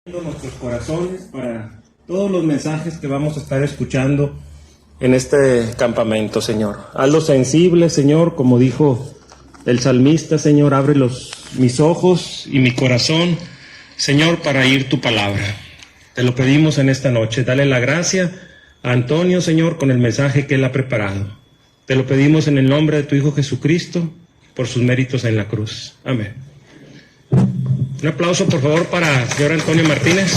Nuestros corazones para todos los mensajes que vamos a estar escuchando en este campamento, Señor. Hazlo sensible, Señor, como dijo el salmista, Señor, abre mis ojos y mi corazón, Señor, para oír tu palabra. Te lo pedimos en esta noche. Dale la gracia a Antonio, Señor, con el mensaje que él ha preparado. Te lo pedimos en el nombre de tu Hijo Jesucristo, por sus méritos en la cruz. Amén. Un aplauso, por favor, para el señor Antonio Martínez.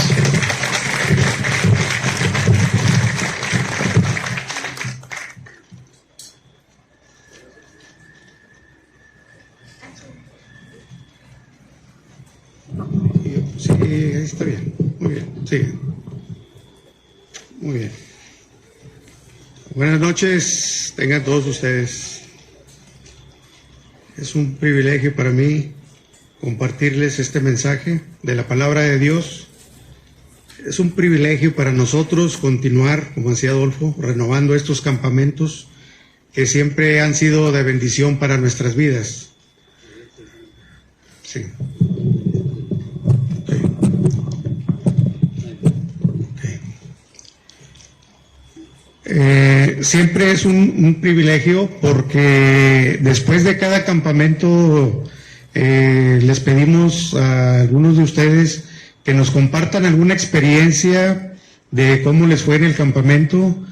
Sí, ahí está bien. Muy bien, sigue. Muy bien. Buenas noches, tengan todos ustedes. Es un privilegio para mí compartirles este mensaje de la palabra de Dios. Es un privilegio para nosotros continuar, como decía Adolfo, renovando estos campamentos que siempre han sido de bendición para nuestras vidas. Sí. Siempre es un privilegio porque después de cada campamento les pedimos a algunos de ustedes que nos compartan alguna experiencia de cómo les fue en el campamento,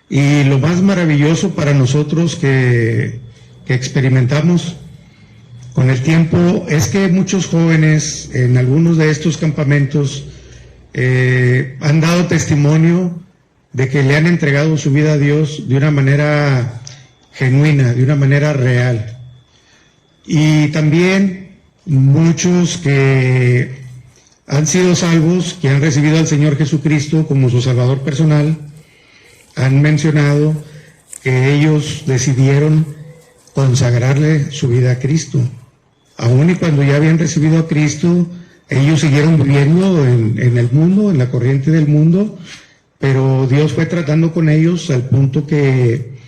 y lo más maravilloso para nosotros que experimentamos con el tiempo es que muchos jóvenes en algunos de estos campamentos han dado testimonio de que le han entregado su vida a Dios de una manera genuina, de una manera real. Y también muchos que han sido salvos, que han recibido al Señor Jesucristo como su Salvador personal, han mencionado que ellos decidieron consagrarle su vida a Cristo. Aún y cuando ya habían recibido a Cristo, ellos siguieron viviendo en el mundo, en la corriente del mundo, pero Dios fue tratando con ellos al punto que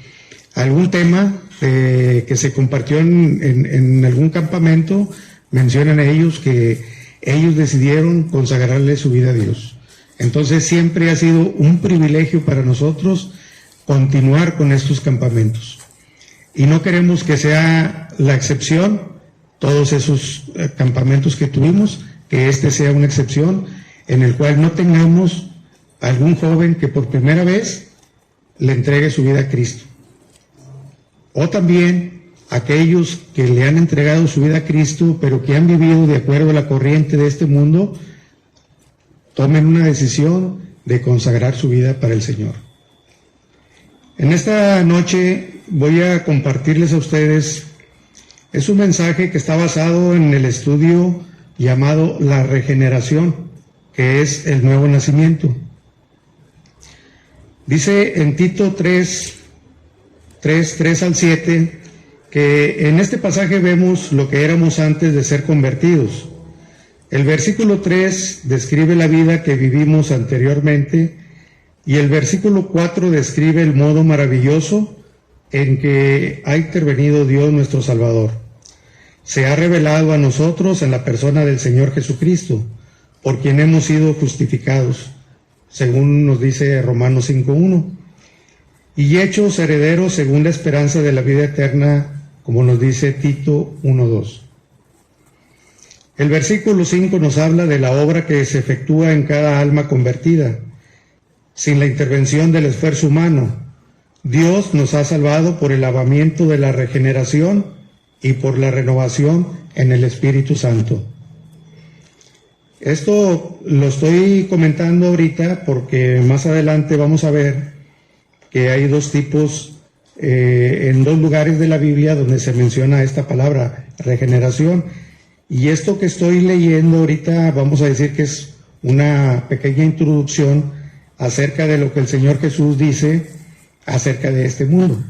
algún tema que se compartió en algún campamento, mencionan a ellos que ellos decidieron consagrarle su vida a Dios. Entonces siempre ha sido un privilegio para nosotros continuar con estos campamentos. Y no queremos que sea la excepción, todos esos campamentos que tuvimos, que este sea una excepción en el cual no tengamos algún joven que por primera vez le entregue su vida a Cristo. O también aquellos que le han entregado su vida a Cristo, pero que han vivido de acuerdo a la corriente de este mundo, tomen una decisión de consagrar su vida para el Señor. En esta noche voy a compartirles a ustedes, es un mensaje que está basado en el estudio llamado la regeneración, que es el nuevo nacimiento. Dice en Tito 3 al 7, que en este pasaje vemos lo que éramos antes de ser convertidos. El versículo 3 describe la vida que vivimos anteriormente, y el versículo 4 describe el modo maravilloso en que ha intervenido Dios nuestro Salvador. Se ha revelado a nosotros en la persona del Señor Jesucristo, por quien hemos sido justificados, según nos dice Romanos 5:1, y hechos herederos según la esperanza de la vida eterna, como nos dice Tito 1:2. El versículo 5 nos habla de la obra que se efectúa en cada alma convertida, sin la intervención del esfuerzo humano. Dios nos ha salvado por el lavamiento de la regeneración y por la renovación en el Espíritu Santo. Esto lo estoy comentando ahorita porque más adelante vamos a ver que hay dos tipos, en dos lugares de la Biblia donde se menciona esta palabra, regeneración. Y esto que estoy leyendo ahorita, vamos a decir que es una pequeña introducción acerca de lo que el Señor Jesús dice acerca de este mundo,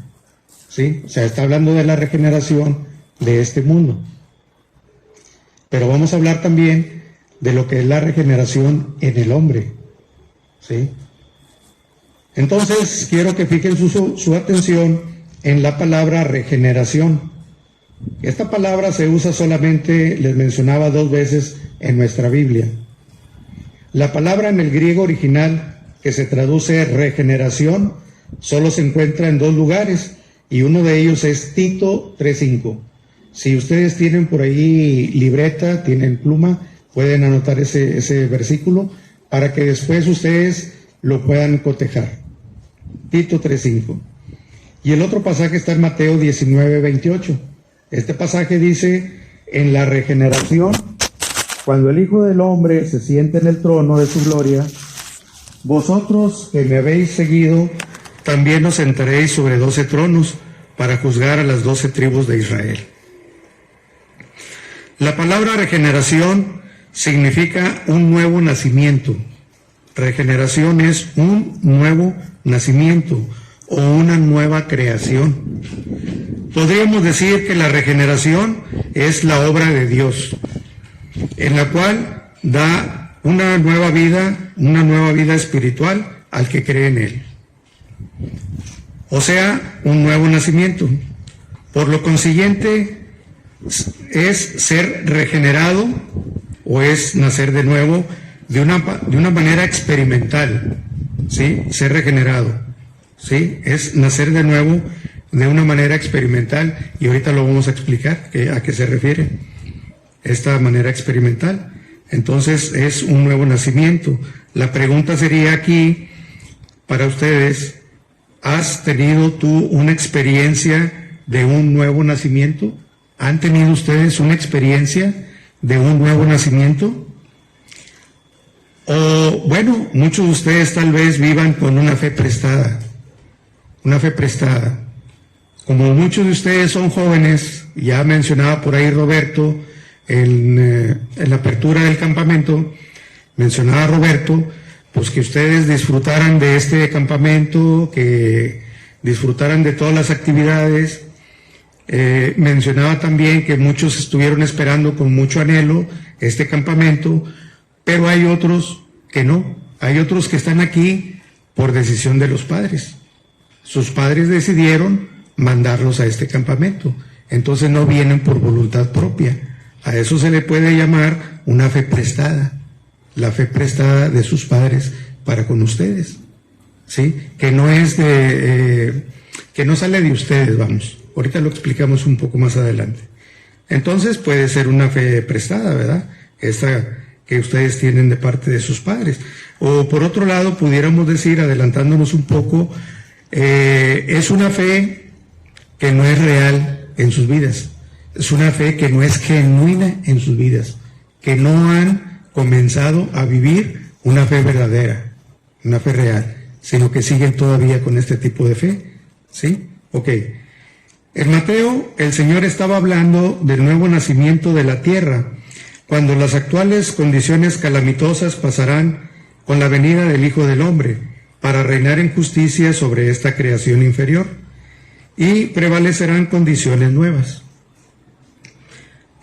¿sí? O sea, está hablando de la regeneración de este mundo. Pero vamos a hablar también de lo que es la regeneración en el hombre, ¿sí? Entonces, quiero que fijen su atención en la palabra regeneración. Esta palabra se usa solamente, les mencionaba, 2 veces en nuestra Biblia. La palabra en el griego original, que se traduce regeneración, solo se encuentra en 2 lugares, y uno de ellos es Tito 3:5. Si ustedes tienen por ahí libreta, tienen pluma, pueden anotar ese versículo para que después ustedes lo puedan cotejar. Tito 3:5. Y el otro pasaje está en Mateo 19:28. Este pasaje dice: en la regeneración, cuando el Hijo del Hombre se siente en el trono de su gloria, vosotros que me habéis seguido, también os sentaréis sobre 12 tronos para juzgar a las 12 tribus de Israel. La palabra regeneración significa un nuevo nacimiento. Regeneración es un nuevo nacimiento o una nueva creación. Podríamos decir que la regeneración es la obra de Dios, en la cual da una nueva vida espiritual al que cree en Él. O sea, un nuevo nacimiento. Por lo consiguiente, es ser regenerado o es nacer de nuevo de una manera experimental, ¿sí? Ser regenerado, ¿sí? Es nacer de nuevo de una manera experimental, y ahorita lo vamos a explicar a qué se refiere esta manera experimental. Entonces es un nuevo nacimiento. La pregunta sería aquí para ustedes: ¿has tenido tú una experiencia de un nuevo nacimiento? ¿Han tenido ustedes una experiencia de un nuevo nacimiento? O bueno, muchos de ustedes tal vez vivan con una fe prestada. Una fe prestada. Como muchos de ustedes son jóvenes, ya mencionaba por ahí Roberto, en la apertura del campamento, mencionaba Roberto, pues que ustedes disfrutaran de este campamento, que disfrutaran de todas las actividades. Mencionaba también que muchos estuvieron esperando con mucho anhelo este campamento, pero hay otros que no, hay otros que están aquí por decisión de los padres. Sus padres decidieron mandarlos a este campamento, entonces no vienen por voluntad propia. A eso se le puede llamar una fe prestada, la fe prestada de sus padres para con ustedes, ¿sí? Que no es que no sale de ustedes, vamos. Ahorita lo explicamos un poco más adelante. Entonces puede ser una fe prestada, ¿verdad? Esta que ustedes tienen de parte de sus padres. O por otro lado, pudiéramos decir, adelantándonos un poco, es una fe que no es real en sus vidas. Es una fe que no es genuina en sus vidas, que no han comenzado a vivir una fe verdadera, una fe real, sino que siguen todavía con este tipo de fe, ¿sí? Ok. En Mateo, el Señor estaba hablando del nuevo nacimiento de la tierra, cuando las actuales condiciones calamitosas pasarán con la venida del Hijo del Hombre, para reinar en justicia sobre esta creación inferior, y prevalecerán condiciones nuevas.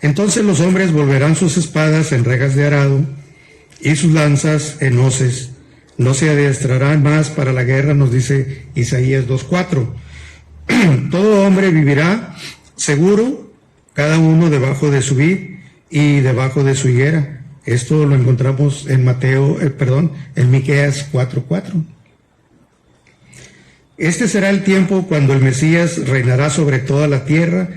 Entonces los hombres volverán sus espadas en regas de arado y sus lanzas en hoces. No se adiestrarán más para la guerra, nos dice Isaías 2:4. Todo hombre vivirá seguro, cada uno debajo de su vid y debajo de su higuera. Esto lo encontramos en en Miqueas 4:4. Este será el tiempo cuando el Mesías reinará sobre toda la tierra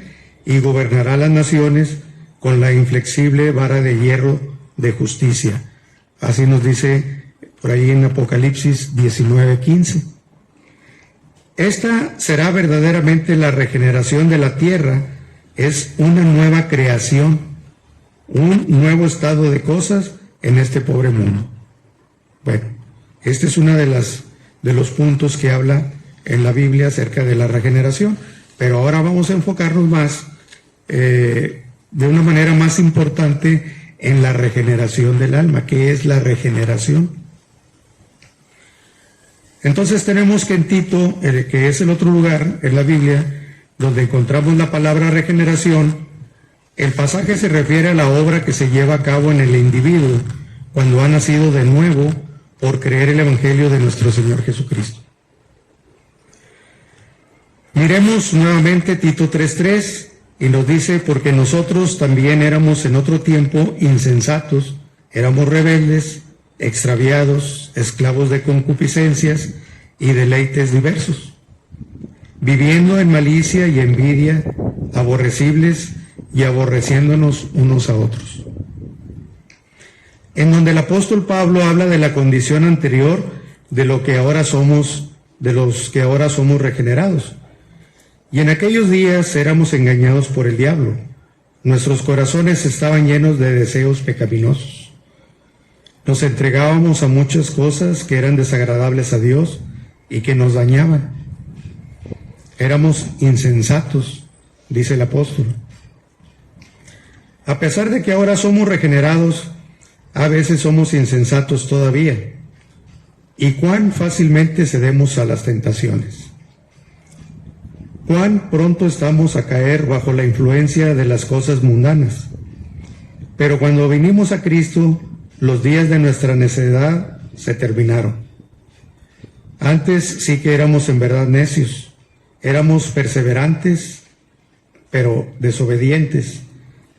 y gobernará las naciones con la inflexible vara de hierro de justicia. Así nos dice por ahí en Apocalipsis 19:15. Esta será verdaderamente la regeneración de la tierra, es una nueva creación, un nuevo estado de cosas en este pobre mundo. Bueno, este es uno de los puntos que habla en la Biblia acerca de la regeneración, pero ahora vamos a enfocarnos más, de una manera más importante, en la regeneración del alma. ¿Qué es la regeneración? Entonces tenemos que en Tito, que es el otro lugar en la Biblia donde encontramos la palabra regeneración, el pasaje se refiere a la obra que se lleva a cabo en el individuo cuando ha nacido de nuevo por creer el Evangelio de nuestro Señor Jesucristo. Miremos nuevamente Tito 3:3 y nos dice: porque nosotros también éramos en otro tiempo insensatos, éramos rebeldes, extraviados, esclavos de concupiscencias y deleites diversos, viviendo en malicia y envidia, aborrecibles y aborreciéndonos unos a otros. En donde el apóstol Pablo habla de la condición anterior de lo que ahora somos, de los que ahora somos regenerados. Y en aquellos días éramos engañados por el diablo. Nuestros corazones estaban llenos de deseos pecaminosos. Nos entregábamos a muchas cosas que eran desagradables a Dios y que nos dañaban. Éramos insensatos, dice el apóstol. A pesar de que ahora somos regenerados, a veces somos insensatos todavía. Y cuán fácilmente cedemos a las tentaciones. Cuán pronto estamos a caer bajo la influencia de las cosas mundanas. Pero cuando vinimos a Cristo, los días de nuestra necedad se terminaron. Antes sí que éramos en verdad necios, éramos perseverantes, pero desobedientes,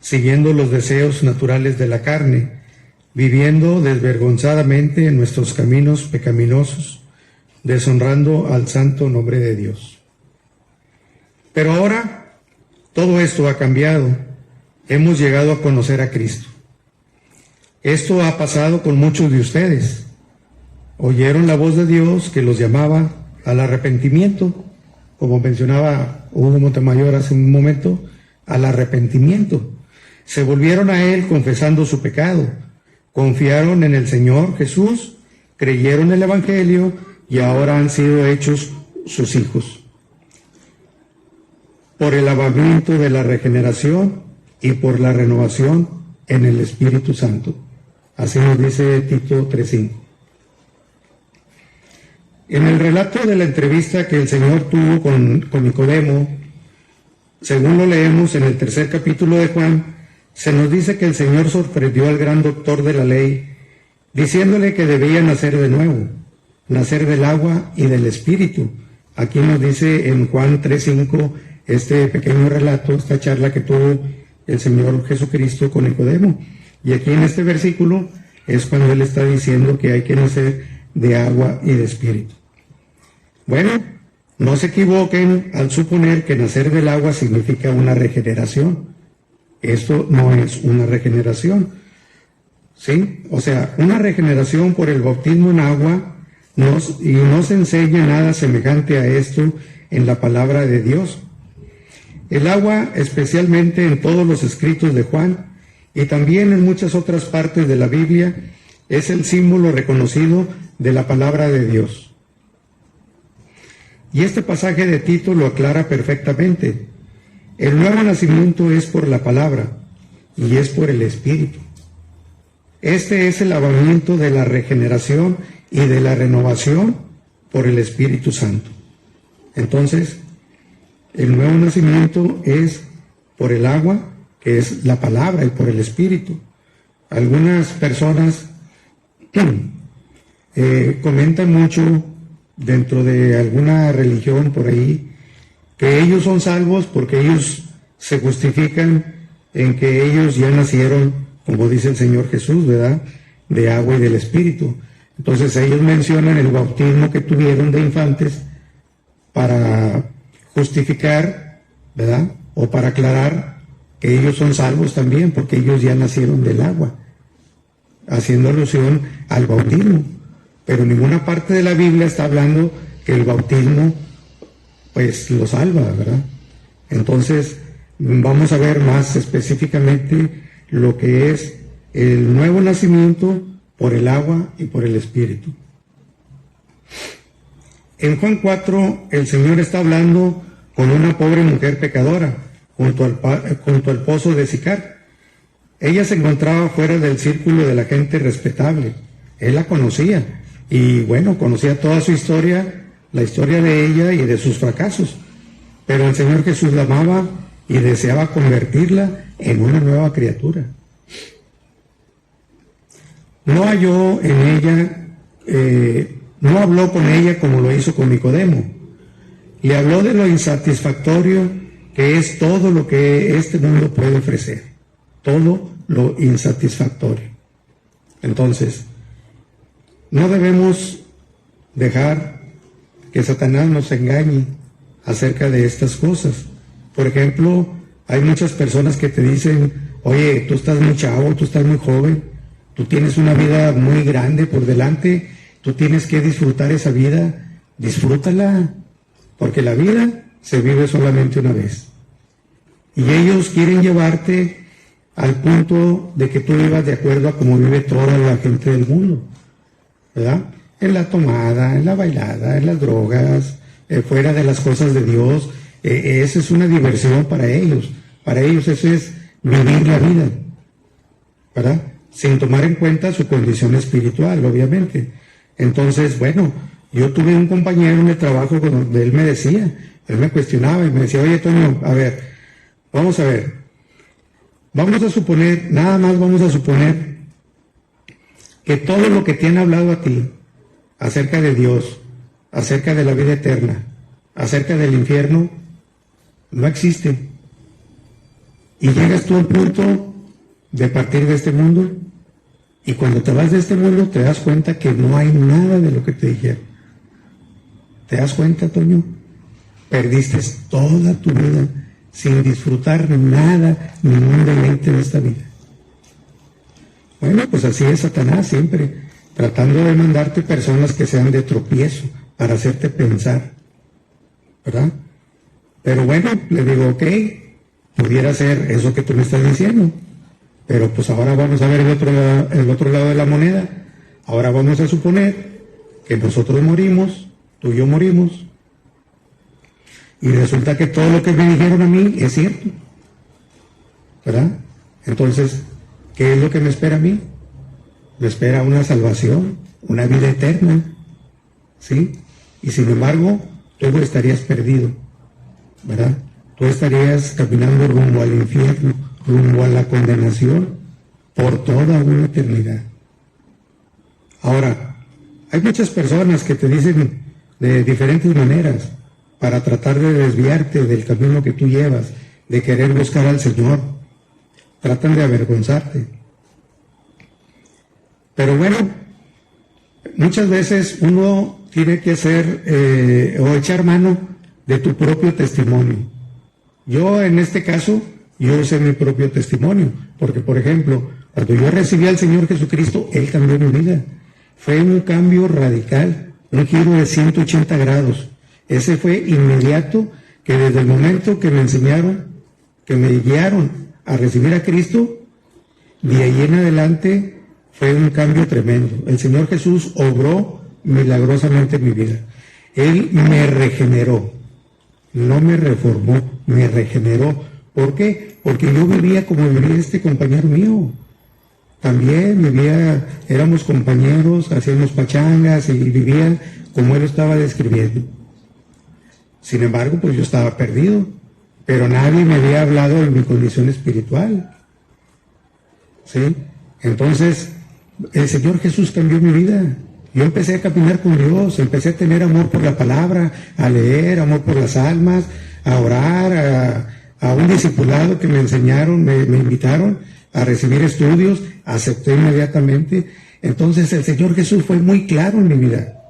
siguiendo los deseos naturales de la carne, viviendo desvergonzadamente en nuestros caminos pecaminosos, deshonrando al santo nombre de Dios. Pero ahora todo esto ha cambiado. Hemos llegado a conocer a Cristo. Esto ha pasado con muchos de ustedes. Oyeron la voz de Dios que los llamaba al arrepentimiento, como mencionaba Hugo Montemayor hace un momento, al arrepentimiento. Se volvieron a Él confesando su pecado, confiaron en el Señor Jesús, creyeron el Evangelio y ahora han sido hechos sus hijos. Por el lavamiento de la regeneración y por la renovación en el Espíritu Santo. Así nos dice Tito 3:5. En el relato de la entrevista que el Señor tuvo con Nicodemo, según lo leemos en el 3er capítulo de Juan, se nos dice que el Señor sorprendió al gran doctor de la ley, diciéndole que debía nacer de nuevo, nacer del agua y del Espíritu. Aquí nos dice en Juan 3:5 este pequeño relato, esta charla que tuvo el Señor Jesucristo con Nicodemo. Y aquí en este versículo es cuando Él está diciendo que hay que nacer de agua y de Espíritu. Bueno, no se equivoquen al suponer que nacer del agua significa una regeneración. Esto no es una regeneración, ¿sí? O sea, una regeneración por el bautismo en agua, y no se enseña nada semejante a esto en la palabra de Dios. El agua, especialmente en todos los escritos de Juan y también en muchas otras partes de la Biblia, es el símbolo reconocido de la palabra de Dios. Y este pasaje de Tito lo aclara perfectamente. El nuevo nacimiento es por la palabra y es por el Espíritu. Este es el lavamiento de la regeneración y de la renovación por el Espíritu Santo. Entonces, el nuevo nacimiento es por el agua, que es la palabra, y por el Espíritu. Algunas personas comentan mucho dentro de alguna religión por ahí que ellos son salvos porque ellos se justifican en que ellos ya nacieron, como dice el Señor Jesús, ¿verdad?, de agua y del Espíritu. Entonces ellos mencionan el bautismo que tuvieron de infantes para justificar, ¿verdad?, o para aclarar que ellos son salvos también porque ellos ya nacieron del agua, haciendo alusión al bautismo. Pero ninguna parte de la Biblia está hablando que el bautismo pues lo salva, ¿verdad? Entonces vamos a ver más específicamente lo que es el nuevo nacimiento por el agua y por el Espíritu. En Juan 4 el Señor está hablando con una pobre mujer pecadora junto al pozo de Sicar. Ella se encontraba fuera del círculo de la gente respetable. Él la conocía y bueno, conocía toda su historia, la historia de ella y de sus fracasos. Pero el Señor Jesús la amaba y deseaba convertirla en una nueva criatura. No halló en ella, no habló con ella como lo hizo con Nicodemo. Le habló de lo insatisfactorio que es todo lo que este mundo puede ofrecer. Todo lo insatisfactorio. Entonces, no debemos dejar que Satanás nos engañe acerca de estas cosas. Por ejemplo, hay muchas personas que te dicen, oye, tú estás muy chavo, tú estás muy joven, tú tienes una vida muy grande por delante, tú tienes que disfrutar esa vida, disfrútala, porque la vida se vive solamente una vez. Y ellos quieren llevarte al punto de que tú vivas de acuerdo a cómo vive toda la gente del mundo, ¿verdad? En la tomada, en la bailada, en las drogas, fuera de las cosas de Dios. Esa es una diversión para ellos. Para ellos eso es vivir la vida, ¿verdad? Sin tomar en cuenta su condición espiritual, obviamente. Entonces, bueno, yo tuve un compañero en el trabajo donde él me decía, él me cuestionaba y me decía, oye, Toño, a ver, vamos a ver, vamos a suponer, nada más vamos a suponer que todo lo que te han hablado a ti acerca de Dios, acerca de la vida eterna, acerca del infierno, no existe. Y llegas tú al punto de partir de este mundo, y cuando te vas de este mundo te das cuenta que no hay nada de lo que te dijeron. ¿Te das cuenta, Toño? Perdiste toda tu vida sin disfrutar nada, ningún deleite de esta vida. Bueno, pues así es Satanás siempre, tratando de mandarte personas que sean de tropiezo para hacerte pensar, ¿verdad? Pero bueno, le digo, ok, pudiera ser eso que tú me estás diciendo, pero pues ahora vamos a ver el otro lado de la moneda. Ahora vamos a suponer que nosotros morimos, tú y yo morimos, y resulta que todo lo que me dijeron a mí es cierto, ¿verdad? Entonces, ¿qué es lo que me espera a mí? Me espera una salvación, una vida eterna, ¿sí? Y sin embargo, tú estarías perdido, ¿verdad? Tú estarías caminando rumbo al infierno, rumbo a la condenación, por toda una eternidad. Ahora, hay muchas personas que te dicen de diferentes maneras para tratar de desviarte del camino que tú llevas, de querer buscar al Señor. Tratan de avergonzarte. Pero bueno, muchas veces uno tiene que hacer o echar mano de tu propio testimonio. Yo en este caso, yo usé mi propio testimonio, porque por ejemplo, cuando yo recibí al Señor Jesucristo, Él cambió mi vida. Fue un cambio radical, un giro de 180 grados. Ese fue inmediato, que desde el momento que me enseñaron, que me guiaron a recibir a Cristo, de ahí en adelante fue un cambio tremendo. El Señor Jesús obró milagrosamente en mi vida. Él me regeneró, no me reformó, me regeneró. ¿Por qué? Porque yo vivía como vivía este compañero mío. También vivía, éramos compañeros, hacíamos pachangas y vivían como él estaba describiendo. Sin embargo, pues yo estaba perdido, pero nadie me había hablado de mi condición espiritual. ¿Sí? Entonces, el Señor Jesús cambió mi vida. Yo empecé a caminar con Dios, empecé a tener amor por la palabra, a leer, amor por las almas, a orar, a un discipulado que me enseñaron, me invitaron a recibir estudios, acepté inmediatamente. Entonces el Señor Jesús fue muy claro en mi vida.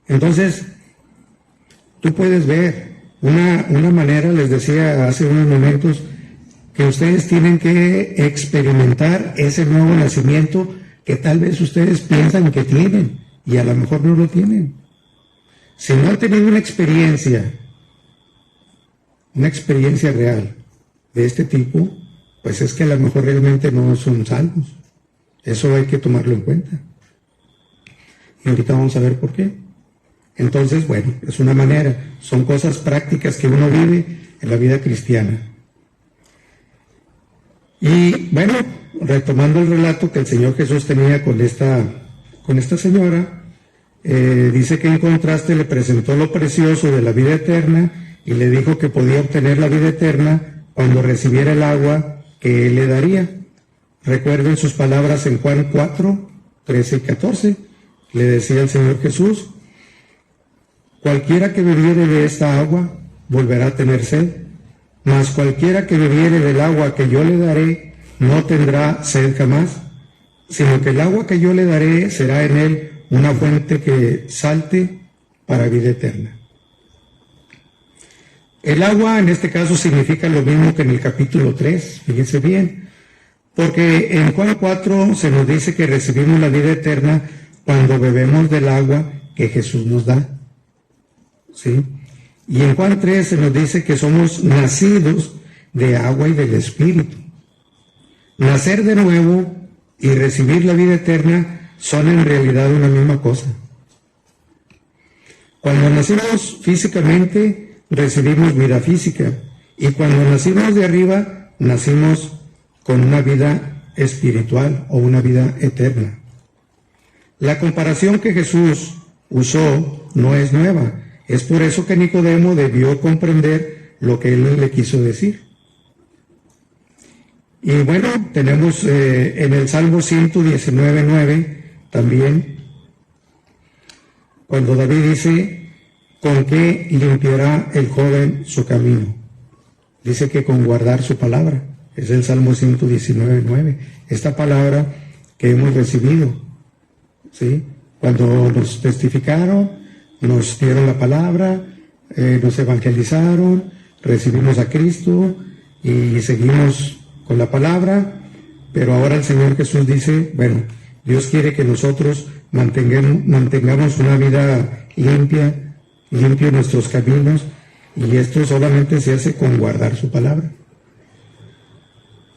Entonces, tú puedes ver una manera, les decía hace unos momentos, que ustedes tienen que experimentar ese nuevo nacimiento que tal vez ustedes piensan que tienen y a lo mejor no lo tienen. Si no han tenido una experiencia real de este tipo, pues es que a lo mejor realmente no son salvos. Eso hay que tomarlo en cuenta. Y ahorita vamos a ver por qué. Entonces, bueno, es una manera, son cosas prácticas que uno vive en la vida cristiana. Y bueno, retomando el relato que el Señor Jesús tenía con esta señora, dice que en contraste le presentó lo precioso de la vida eterna y le dijo que podía obtener la vida eterna cuando recibiera el agua que Él le daría. Recuerden sus palabras en Juan 4, 13 y 14. Le decía el Señor Jesús: cualquiera que bebiere de esta agua volverá a tener sed, mas cualquiera que bebiere del agua que yo le daré no tendrá sed jamás, sino que el agua que yo le daré será en él una fuente que salte para vida eterna. El agua en este caso significa lo mismo que en el capítulo 3, fíjense bien, porque en Juan 4 se nos dice que recibimos la vida eterna cuando bebemos del agua que Jesús nos da, ¿sí? Y en Juan 3 se nos dice que somos nacidos de agua y del Espíritu. Nacer de nuevo y recibir la vida eterna son en realidad una misma cosa. Cuando nacimos físicamente, recibimos vida física, y cuando nacimos de arriba, nacimos con una vida espiritual o una vida eterna. La comparación que Jesús usó no es nueva, es por eso que Nicodemo debió comprender lo que él le quiso decir. Y bueno, tenemos en el Salmo 119:9 también, cuando David dice, ¿con qué limpiará el joven su camino? Dice que con guardar su palabra. Es el Salmo 119:9. Esta palabra que hemos recibido, ¿sí? Cuando nos testificaron, nos dieron la palabra, nos evangelizaron, recibimos a Cristo y seguimos con la palabra, pero ahora el Señor Jesús dice, bueno, Dios quiere que nosotros mantengamos una vida limpia nuestros caminos, y esto solamente se hace con guardar su palabra.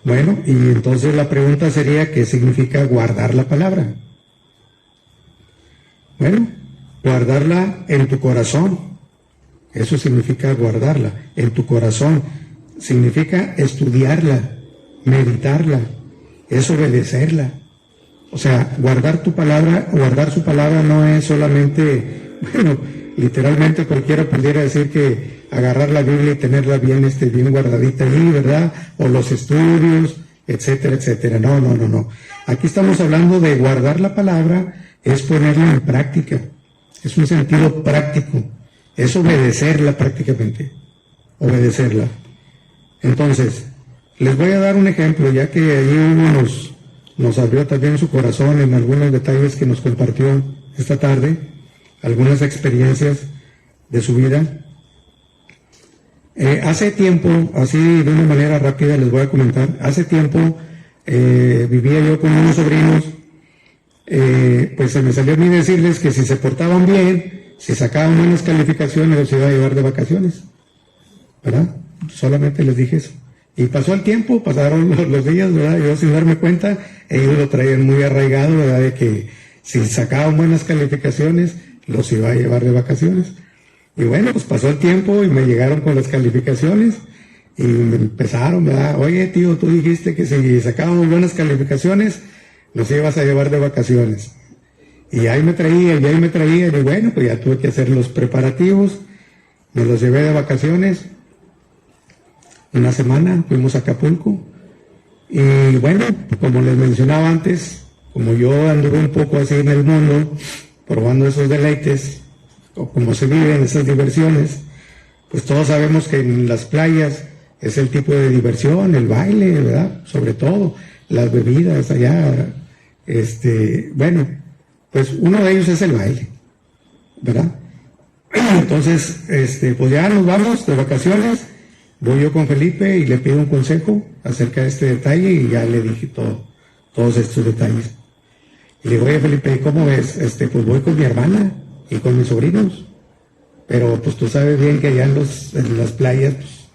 Bueno, y entonces la pregunta sería, ¿qué significa guardar la palabra? Bueno, guardarla en tu corazón. Eso significa guardarla en tu corazón. Significa estudiarla, meditarla, es obedecerla. O sea, guardar su palabra no es solamente, bueno, literalmente cualquiera pudiera decir que agarrar la Biblia y tenerla bien guardadita ahí, ¿verdad? O los estudios, etcétera, etcétera. No. Aquí estamos hablando de guardar la palabra, es ponerla en práctica. Es un sentido práctico. Es obedecerla prácticamente. Obedecerla. Entonces, les voy a dar un ejemplo, ya que allí uno nos abrió también su corazón en algunos detalles que nos compartió esta tarde, algunas experiencias de su vida. Hace tiempo, así de una manera rápida les voy a comentar, hace tiempo vivía yo con unos sobrinos, pues se me salió a mí decirles que si se portaban bien, si sacaban buenas calificaciones, los iba a llevar de vacaciones, ¿verdad? Solamente les dije eso. Y pasó el tiempo, pasaron los días, ¿verdad? Yo sin darme cuenta, ellos lo traían muy arraigado, ¿verdad? De que si sacaban buenas calificaciones, los iba a llevar de vacaciones. Y bueno, pues pasó el tiempo y me llegaron con las calificaciones y me empezaron, ¿verdad? Oye, tío, tú dijiste que si sacábamos buenas calificaciones, nos ibas a llevar de vacaciones. Y ahí me traían, y bueno, pues ya tuve que hacer los preparativos, me los llevé de vacaciones. Una semana fuimos a Acapulco y bueno, como les mencionaba antes, como yo anduve un poco así en el mundo, probando esos deleites, o como se viven esas diversiones, pues todos sabemos que en las playas es el tipo de diversión, el baile, ¿verdad? Sobre todo, las bebidas allá, bueno, pues uno de ellos es el baile, ¿verdad? Entonces, pues ya nos vamos de vacaciones. Voy yo con Felipe y le pido un consejo acerca de este detalle y ya le dije todos estos detalles. Y le digo, oye Felipe, ¿cómo ves? Pues voy con mi hermana y con mis sobrinos. Pero pues tú sabes bien que allá en las playas, pues,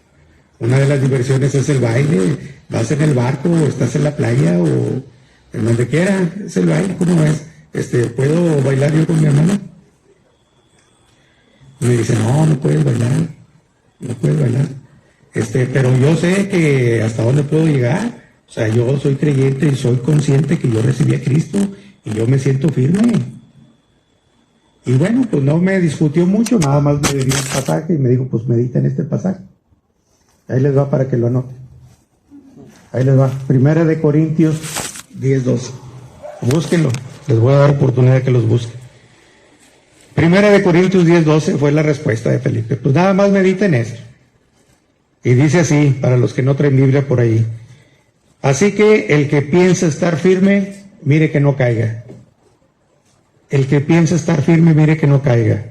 una de las diversiones es el baile. Vas en el barco o estás en la playa o en donde quiera, es el baile. ¿Cómo ves? ¿Puedo bailar yo con mi hermana? Y me dice, no puedes bailar. Pero yo sé que hasta dónde puedo llegar. O sea, yo soy creyente y soy consciente que yo recibí a Cristo y yo me siento firme. Y bueno, pues no me discutió mucho, nada más me dio un pasaje y me dijo, pues medita en este pasaje. Ahí les va para que lo anoten. Ahí les va. 1 Corintios 10:12. Búsquenlo. Les voy a dar oportunidad de que los busquen. 1 Corintios 10:12 fue la respuesta de Felipe. Pues nada más medita en eso. Y dice así, para los que no traen Biblia por ahí. Así que el que piensa estar firme, mire que no caiga. El que piensa estar firme, mire que no caiga.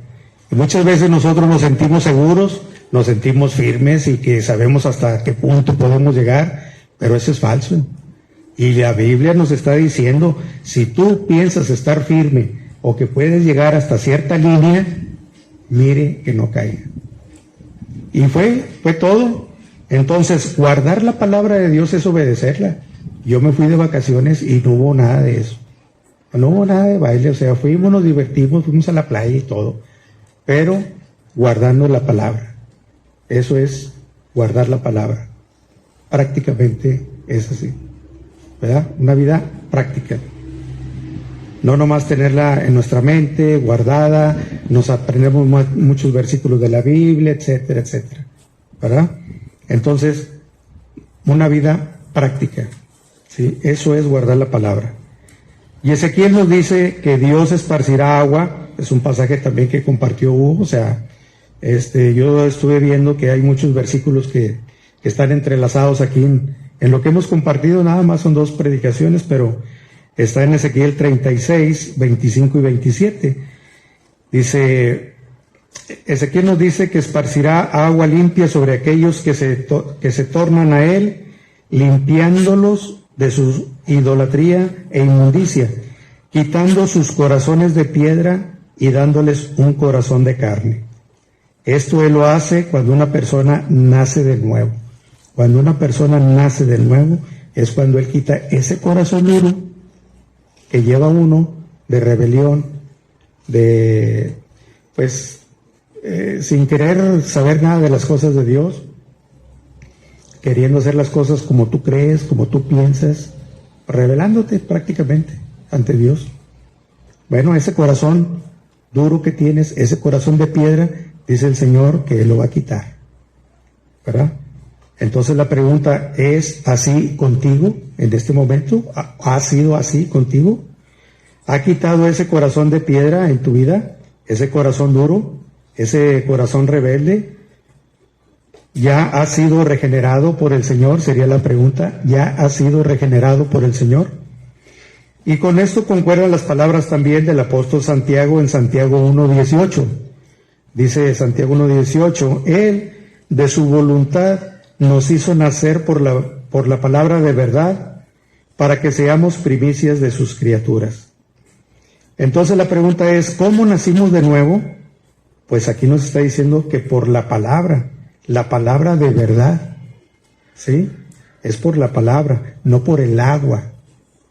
Y muchas veces nosotros nos sentimos seguros, nos sentimos firmes y que sabemos hasta qué punto podemos llegar, pero eso es falso. Y la Biblia nos está diciendo, si tú piensas estar firme o que puedes llegar hasta cierta línea, mire que no caiga. Y fue todo. Entonces, guardar la palabra de Dios es obedecerla. Yo me fui de vacaciones y no hubo nada de eso. No hubo nada de baile, o sea, fuimos, nos divertimos, fuimos a la playa y todo. Pero guardando la palabra. Eso es guardar la palabra. Prácticamente es así, ¿verdad? Una vida práctica. No nomás tenerla en nuestra mente, guardada, nos aprendemos muchos versículos de la Biblia, etcétera, etcétera, ¿verdad? Entonces, una vida práctica, ¿sí? Eso es guardar la palabra. Y Ezequiel nos dice que Dios esparcirá agua, es un pasaje también que compartió Hugo, o sea, yo estuve viendo que hay muchos versículos que están entrelazados aquí en lo que hemos compartido, nada más son 2 predicaciones, pero está en Ezequiel 36, 25 y 27. Dice, Ezequiel nos dice que esparcirá agua limpia sobre aquellos que se tornan a él, limpiándolos de su idolatría e inmundicia, quitando sus corazones de piedra y dándoles un corazón de carne. Esto él lo hace cuando una persona nace de nuevo. Cuando una persona nace de nuevo es cuando él quita ese corazón duro que lleva uno de rebelión, de sin querer saber nada de las cosas de Dios, queriendo hacer las cosas como tú crees, como tú piensas, rebelándote prácticamente ante Dios. Bueno, ese corazón duro que tienes, ese corazón de piedra, dice el Señor que Él lo va a quitar, ¿verdad? Entonces la pregunta, ¿es así contigo en este momento? ¿Ha sido así contigo? ¿Ha quitado ese corazón de piedra en tu vida? ¿Ese corazón duro? ¿Ese corazón rebelde? ¿Ya ha sido regenerado por el Señor? Sería la pregunta. ¿Ya ha sido regenerado por el Señor? Y con esto concuerdan las palabras también del apóstol Santiago en Santiago 1:18. Dice Santiago 1:18, Él de su voluntad nos hizo nacer por la palabra de verdad, para que seamos primicias de sus criaturas. Entonces la pregunta es, ¿cómo nacimos de nuevo? Pues aquí nos está diciendo que por la palabra de verdad, ¿sí? Es por la palabra, no por el agua,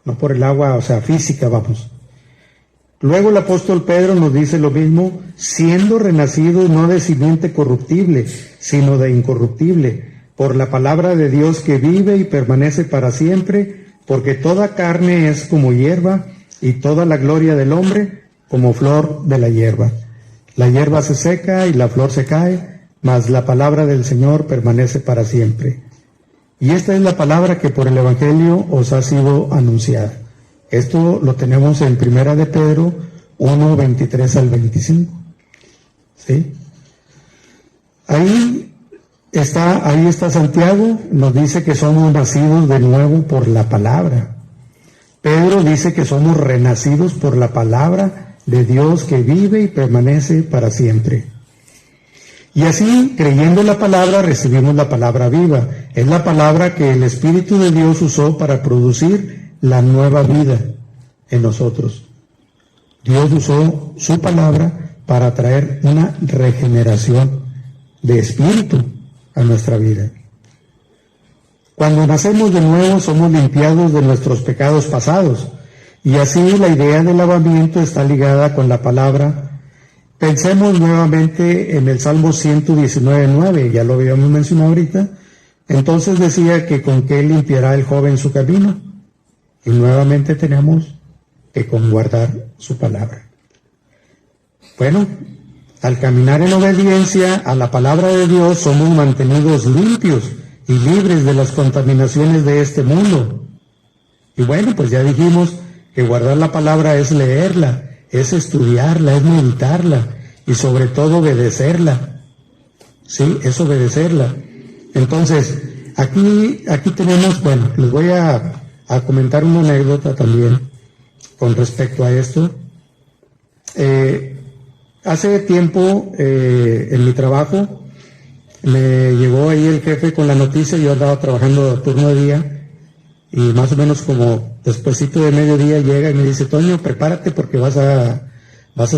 o sea, física, vamos. Luego el apóstol Pedro nos dice lo mismo, siendo renacidos no de simiente corruptible, sino de incorruptible, por la palabra de Dios que vive y permanece para siempre, porque toda carne es como hierba, y toda la gloria del hombre como flor de la hierba. La hierba se seca y la flor se cae, mas la palabra del Señor permanece para siempre. Y esta es la palabra que por el Evangelio os ha sido anunciada. Esto lo tenemos en Primera de Pedro 1, 23 al 25. ¿Sí? Ahí está Santiago, nos dice que somos nacidos de nuevo por la palabra. Pedro dice que somos renacidos por la palabra de Dios que vive y permanece para siempre. Y así, creyendo en la palabra, recibimos la palabra viva. Es la palabra que el Espíritu de Dios usó para producir la nueva vida en nosotros. Dios usó su palabra para traer una regeneración de espíritu a nuestra vida. Cuando nacemos de nuevo somos limpiados de nuestros pecados pasados, y así la idea del lavamiento está ligada con la palabra. Pensemos nuevamente en el Salmo 119:9, ya lo habíamos mencionado ahorita. Entonces decía que con qué limpiará el joven su camino, y nuevamente tenemos que con guardar su palabra. Bueno, al caminar en obediencia a la palabra de Dios somos mantenidos limpios y libres de las contaminaciones de este mundo. Y bueno, pues ya dijimos que guardar la palabra es leerla, es estudiarla, es meditarla y sobre todo obedecerla. Sí, es obedecerla. Entonces, aquí tenemos, bueno, les voy a comentar una anécdota también. con respecto a esto. Hace tiempo, en mi trabajo, me llegó ahí el jefe con la noticia. Yo andaba trabajando turno de día y más o menos como despuesito de mediodía llega y me dice: Toño, prepárate porque vas a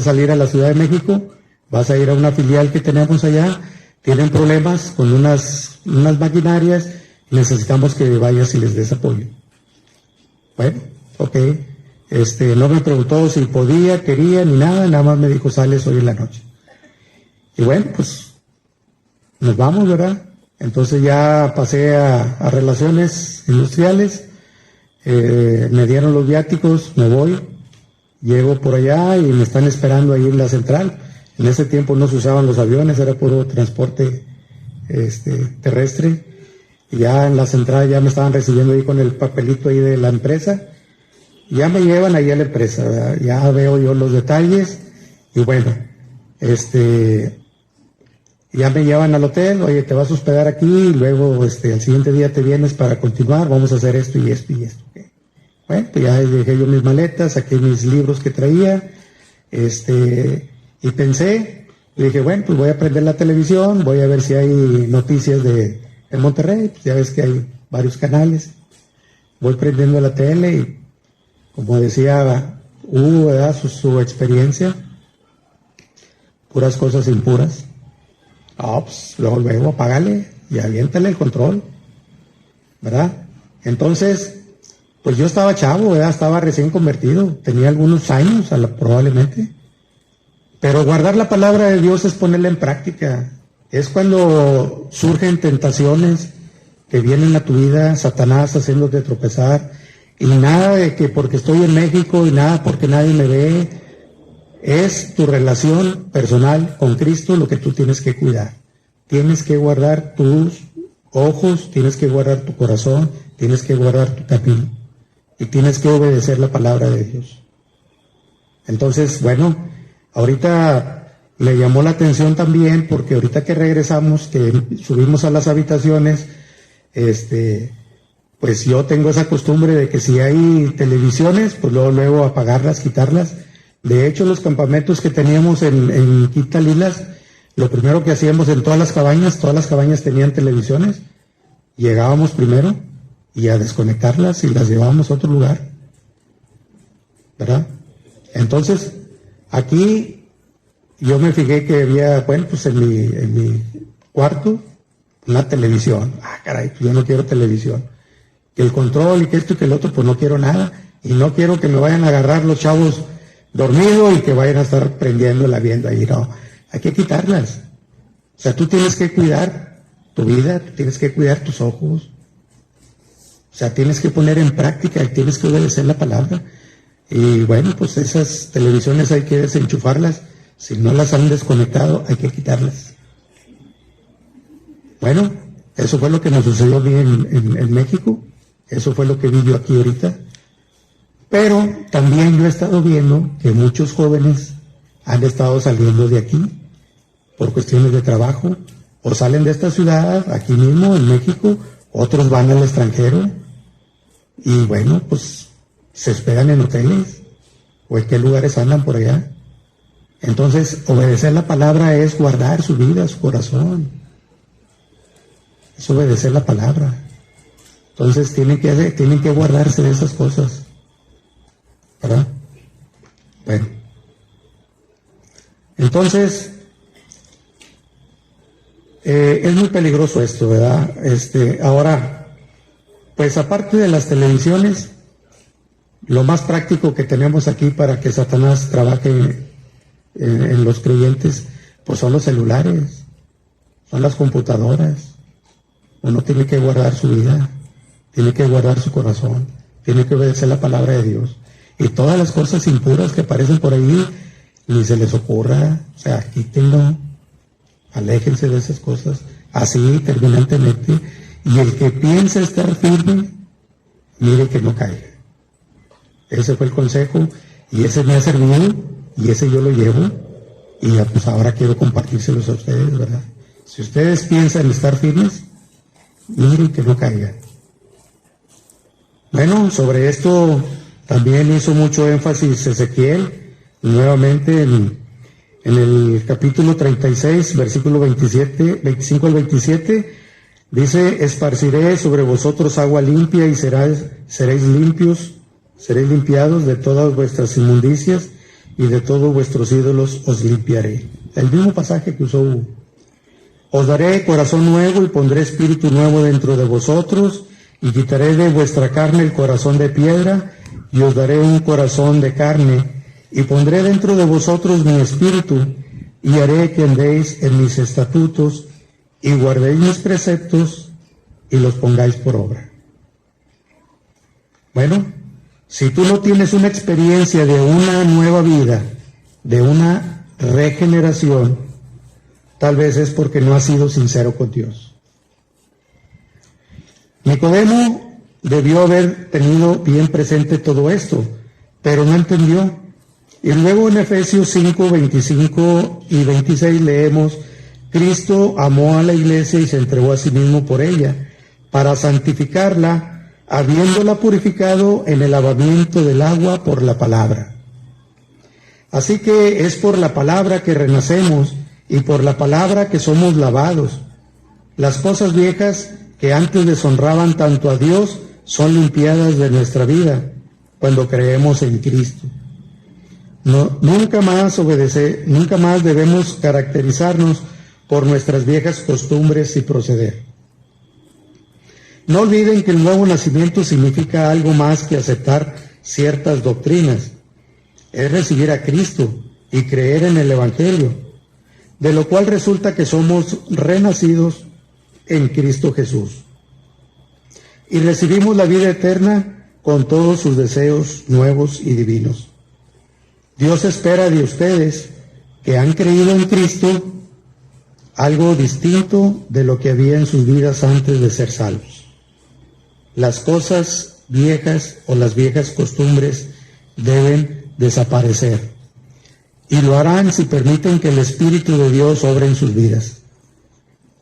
salir a la Ciudad de México, vas a ir a una filial que tenemos allá, tienen problemas con unas maquinarias, necesitamos que vayas y les des apoyo. Bueno, ok. No me preguntó si podía, quería, ni nada más me dijo: sales hoy en la noche. Y bueno, pues nos vamos, ¿verdad? Entonces ya pasé a relaciones industriales, me dieron los viáticos, me voy, llego por allá y me están esperando ahí en la central. En ese tiempo no se usaban los aviones, era puro transporte terrestre. Y ya en la central ya me estaban recibiendo ahí con el papelito ahí de la empresa. Ya me llevan ahí a la empresa, ¿verdad? Ya veo yo los detalles y bueno, ya me llevan al hotel. Oye, te vas a hospedar aquí y luego al siguiente día te vienes para continuar, vamos a hacer esto y esto y esto. ¿Okay? Bueno, pues ya dejé yo mis maletas, saqué mis libros que traía, y pensé, y dije, bueno, pues voy a prender la televisión, voy a ver si hay noticias de Monterrey, pues ya ves que hay varios canales. Voy prendiendo la tele y, como decía Hugo, ¿verdad? Su experiencia, puras cosas impuras. Pues luego apágale y aviéntale el control, ¿verdad? Entonces, pues yo estaba chavo, ¿verdad? Estaba recién convertido, tenía algunos años probablemente, pero guardar la palabra de Dios es ponerla en práctica. Es cuando surgen tentaciones que vienen a tu vida, Satanás haciéndote tropezar. Y nada de que porque estoy en México y nada porque nadie me ve. Es tu relación personal con Cristo lo que tú tienes que cuidar. Tienes que guardar tus ojos, tienes que guardar tu corazón, tienes que guardar tu camino. Y tienes que obedecer la palabra de Dios. Entonces, bueno, ahorita me llamó la atención también porque ahorita que regresamos, que subimos a las habitaciones, pues yo tengo esa costumbre de que si hay televisiones, pues luego apagarlas, quitarlas. De hecho, los campamentos que teníamos en Quitalilas, lo primero que hacíamos en todas las cabañas tenían televisiones. Llegábamos primero y a desconectarlas y las llevábamos a otro lugar, ¿verdad? Entonces, aquí yo me fijé que había, bueno, pues en mi cuarto, una televisión. Caray, pues yo no quiero televisión. Que el control y que esto y que el otro, pues no quiero nada. Y no quiero que me vayan a agarrar los chavos dormidos y que vayan a estar prendiéndola viendo ahí. No, hay que quitarlas. O sea, tú tienes que cuidar tu vida, tú tienes que cuidar tus ojos. O sea, tienes que poner en práctica y tienes que obedecer la palabra. Y bueno, pues esas televisiones hay que desenchufarlas. Si no las han desconectado, hay que quitarlas. Bueno, eso fue lo que nos sucedió a mí en México. Eso fue lo que vi yo aquí ahorita. Pero también yo he estado viendo que muchos jóvenes han estado saliendo de aquí por cuestiones de trabajo, o salen de esta ciudad, aquí mismo en México, otros van al extranjero, y bueno, pues se hospedan en hoteles, o en qué lugares andan por allá. Entonces, obedecer la palabra es guardar su vida, su corazón. Es obedecer la palabra. Entonces tienen que guardarse de esas cosas, ¿verdad? Bueno, entonces es muy peligroso esto, ¿verdad? Ahora, pues aparte de las televisiones, lo más práctico que tenemos aquí para que Satanás trabaje en los creyentes, pues son los celulares, son las computadoras. Uno tiene que guardar su vida, tiene que guardar su corazón, tiene que obedecer la palabra de Dios. Y todas las cosas impuras que aparecen por ahí, ni se les ocurra, o sea, quítenlo, aléjense de esas cosas, así terminantemente. Y el que piensa estar firme, mire que no caiga. Ese fue el consejo, y ese me ha servido, y ese yo lo llevo, y pues ahora quiero compartírselos a ustedes, ¿verdad? Si ustedes piensan estar firmes, miren que no caigan. Bueno, sobre esto También hizo mucho énfasis Ezequiel, nuevamente en el capítulo 36, versículo 25 al 27, dice: esparciré sobre vosotros agua limpia y seréis limpios, seréis limpiados de todas vuestras inmundicias y de todos vuestros ídolos os limpiaré. El mismo pasaje que usó Hugo. Os daré corazón nuevo y pondré espíritu nuevo dentro de vosotros y quitaré de vuestra carne el corazón de piedra y os daré un corazón de carne y pondré dentro de vosotros mi espíritu y haré que andéis en mis estatutos y guardéis mis preceptos y los pongáis por obra. Bueno, si tú no tienes una experiencia de una nueva vida, de una regeneración, tal vez es porque no has sido sincero con Dios. Nicodemo debió haber tenido bien presente todo esto, pero no entendió. Y luego en Efesios 5, 25 y 26 leemos: Cristo amó a la iglesia y se entregó a sí mismo por ella, para santificarla, habiéndola purificado en el lavamiento del agua por la palabra. Así que es por la palabra que renacemos y por la palabra que somos lavados. Las cosas viejas que antes deshonraban tanto a Dios son limpiadas de nuestra vida cuando creemos en Cristo. Nunca más debemos caracterizarnos por nuestras viejas costumbres y proceder. No olviden que el nuevo nacimiento significa algo más que aceptar ciertas doctrinas. Es recibir a Cristo y creer en el Evangelio, de lo cual resulta que somos renacidos en Cristo Jesús. Y recibimos la vida eterna con todos sus deseos nuevos y divinos. Dios espera de ustedes que han creído en Cristo algo distinto de lo que había en sus vidas antes de ser salvos. Las cosas viejas o las viejas costumbres deben desaparecer. Y lo harán si permiten que el Espíritu de Dios obre en sus vidas.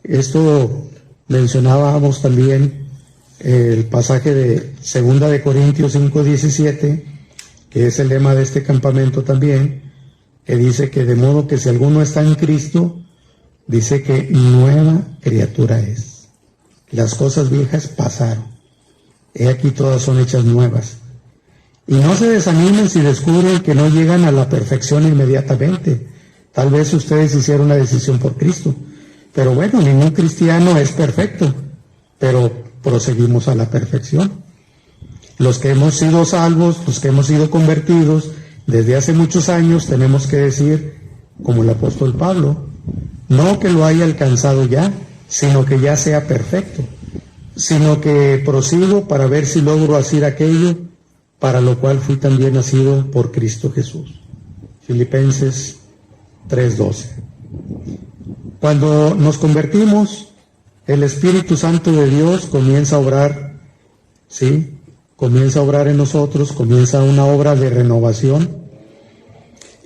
Esto mencionábamos también el pasaje de 2 de Corintios 5:17, que es el lema de este campamento también, que dice que de modo que si alguno está en Cristo, dice que nueva criatura es. Las cosas viejas pasaron. He aquí todas son hechas nuevas. Y no se desanimen si descubren que no llegan a la perfección inmediatamente. Tal vez ustedes hicieron una decisión por Cristo. Pero bueno, ningún cristiano es perfecto, pero proseguimos a la perfección. Los que hemos sido salvos, los que hemos sido convertidos desde hace muchos años, tenemos que decir, como el apóstol Pablo, no que lo haya alcanzado ya, sino que ya sea perfecto, sino que prosigo para ver si logro hacer aquello para lo cual fui también nacido por Cristo Jesús. Filipenses 3:12. Cuando nos convertimos, el Espíritu Santo de Dios comienza a obrar, ¿sí? Comienza a obrar en nosotros, comienza una obra de renovación,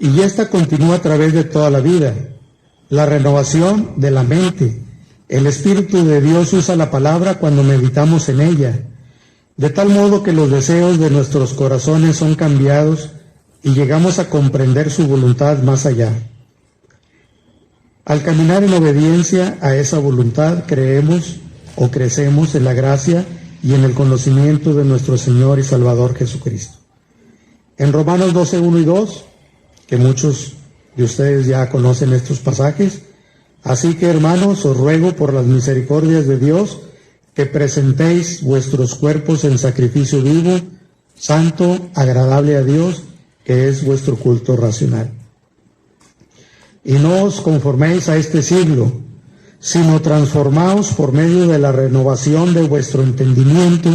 y esta continúa a través de toda la vida. La renovación de la mente. El Espíritu de Dios usa la palabra cuando meditamos en ella, de tal modo que los deseos de nuestros corazones son cambiados y llegamos a comprender su voluntad más allá. Al caminar en obediencia a esa voluntad, creemos o crecemos en la gracia y en el conocimiento de nuestro Señor y Salvador Jesucristo. En Romanos 12:1 y 2, que muchos de ustedes ya conocen estos pasajes, así que, hermanos, os ruego por las misericordias de Dios que presentéis vuestros cuerpos en sacrificio vivo, santo, agradable a Dios, que es vuestro culto racional. Y no os conforméis a este siglo, sino transformaos por medio de la renovación de vuestro entendimiento,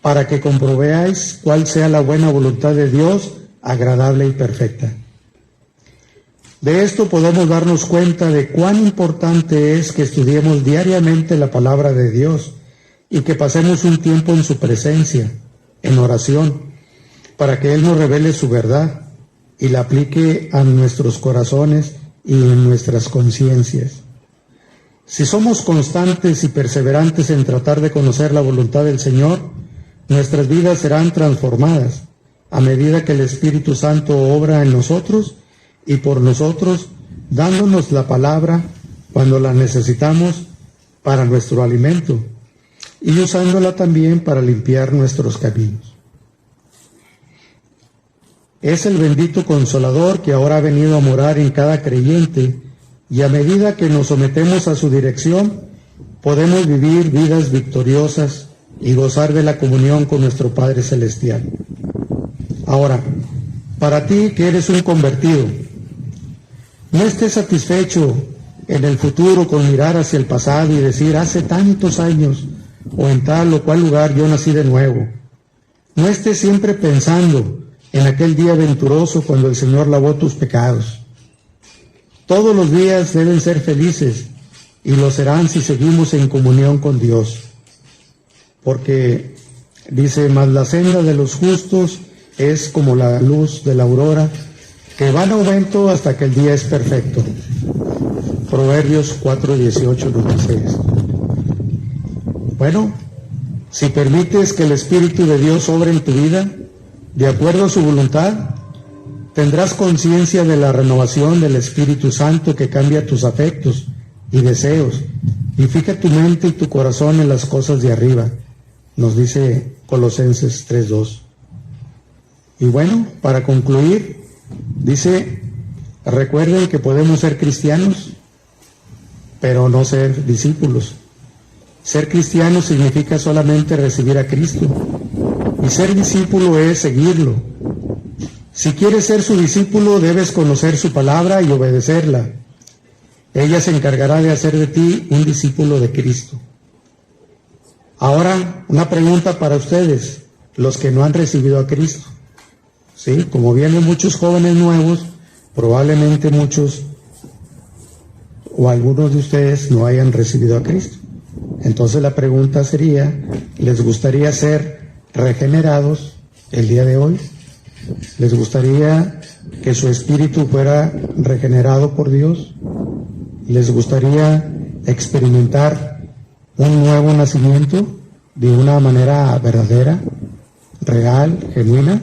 para que comprobéis cuál sea la buena voluntad de Dios, agradable y perfecta. De esto podemos darnos cuenta de cuán importante es que estudiemos diariamente la palabra de Dios y que pasemos un tiempo en su presencia, en oración, para que Él nos revele su verdad y la aplique a nuestros corazones y en nuestras conciencias. Si somos constantes y perseverantes en tratar de conocer la voluntad del Señor, nuestras vidas serán transformadas a medida que el Espíritu Santo obra en nosotros y por nosotros, dándonos la palabra cuando la necesitamos para nuestro alimento y usándola también para limpiar nuestros caminos. Es el bendito Consolador que ahora ha venido a morar en cada creyente, y a medida que nos sometemos a su dirección, podemos vivir vidas victoriosas y gozar de la comunión con nuestro Padre Celestial. Ahora, para ti que eres un convertido, no estés satisfecho en el futuro con mirar hacia el pasado y decir, hace tantos años o en tal o cual lugar yo nací de nuevo. No estés siempre pensando en aquel día venturoso cuando el Señor lavó tus pecados. Todos los días deben ser felices, y lo serán si seguimos en comunión con Dios. Porque dice, mas la senda de los justos es como la luz de la aurora, que va en aumento hasta que el día es perfecto. Proverbios 4:18-16. Bueno, si permites que el Espíritu de Dios obre en tu vida, de acuerdo a su voluntad, tendrás conciencia de la renovación del Espíritu Santo que cambia tus afectos y deseos, y fija tu mente y tu corazón en las cosas de arriba, nos dice Colosenses 3:2. Y bueno, para concluir, dice, recuerden que podemos ser cristianos, pero no ser discípulos. Ser cristiano significa solamente recibir a Cristo, y ser discípulo es seguirlo. Si quieres ser su discípulo, debes conocer su palabra y obedecerla. Ella se encargará de hacer de ti un discípulo de Cristo. Ahora, una pregunta para ustedes, los que no han recibido a Cristo. Sí, como vienen muchos jóvenes nuevos, probablemente muchos o algunos de ustedes no hayan recibido a Cristo. Entonces la pregunta sería, ¿les gustaría ser regenerados el día de hoy? ¿Les gustaría que su espíritu fuera regenerado por Dios? ¿Les gustaría experimentar un nuevo nacimiento de una manera verdadera, real, genuina?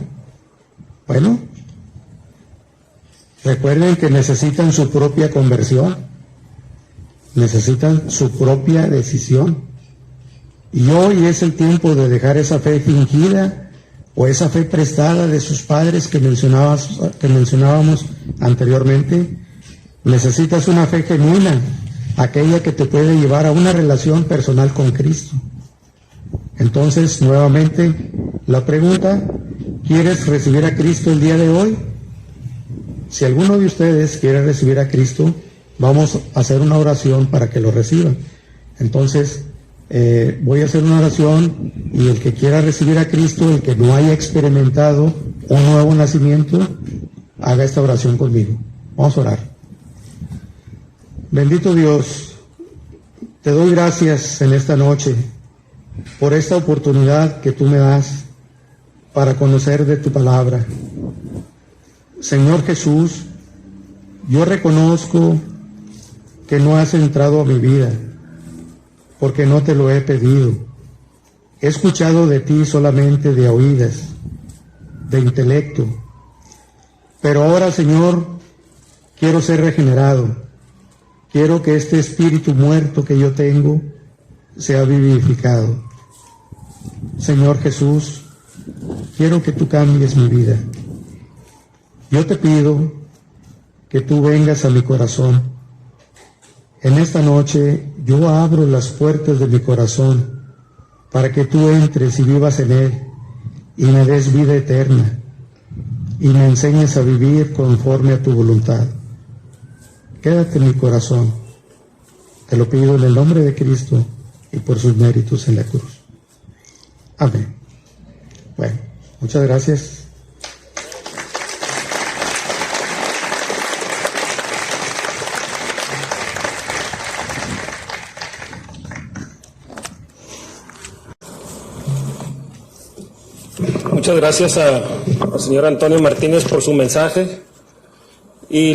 Bueno, recuerden que necesitan su propia conversión, necesitan su propia decisión. Y hoy es el tiempo de dejar esa fe fingida o esa fe prestada de sus padres que mencionábamos anteriormente. Necesitas una fe genuina, aquella que te puede llevar a una relación personal con Cristo. Entonces, nuevamente, la pregunta, ¿quieres recibir a Cristo el día de hoy? Si alguno de ustedes quiere recibir a Cristo, vamos a hacer una oración para que lo reciban. Entonces, voy a hacer una oración, y el que quiera recibir a Cristo, el que no haya experimentado un nuevo nacimiento, haga esta oración conmigo. Vamos a orar. Bendito Dios, te doy gracias en esta noche por esta oportunidad que tú me das para conocer de tu palabra. Señor Jesús, yo reconozco que no has entrado a mi vida porque no te lo he pedido. He escuchado de ti solamente de oídas, de intelecto. Pero ahora, Señor, quiero ser regenerado. Quiero que este espíritu muerto que yo tengo sea vivificado. Señor Jesús, quiero que tú cambies mi vida. Yo te pido que tú vengas a mi corazón. En esta noche yo abro las puertas de mi corazón para que tú entres y vivas en él y me des vida eterna y me enseñes a vivir conforme a tu voluntad. Quédate en mi corazón. Te lo pido en el nombre de Cristo y por sus méritos en la cruz. Amén. Bueno, muchas gracias. Muchas gracias al señor Antonio Martínez por su mensaje. Y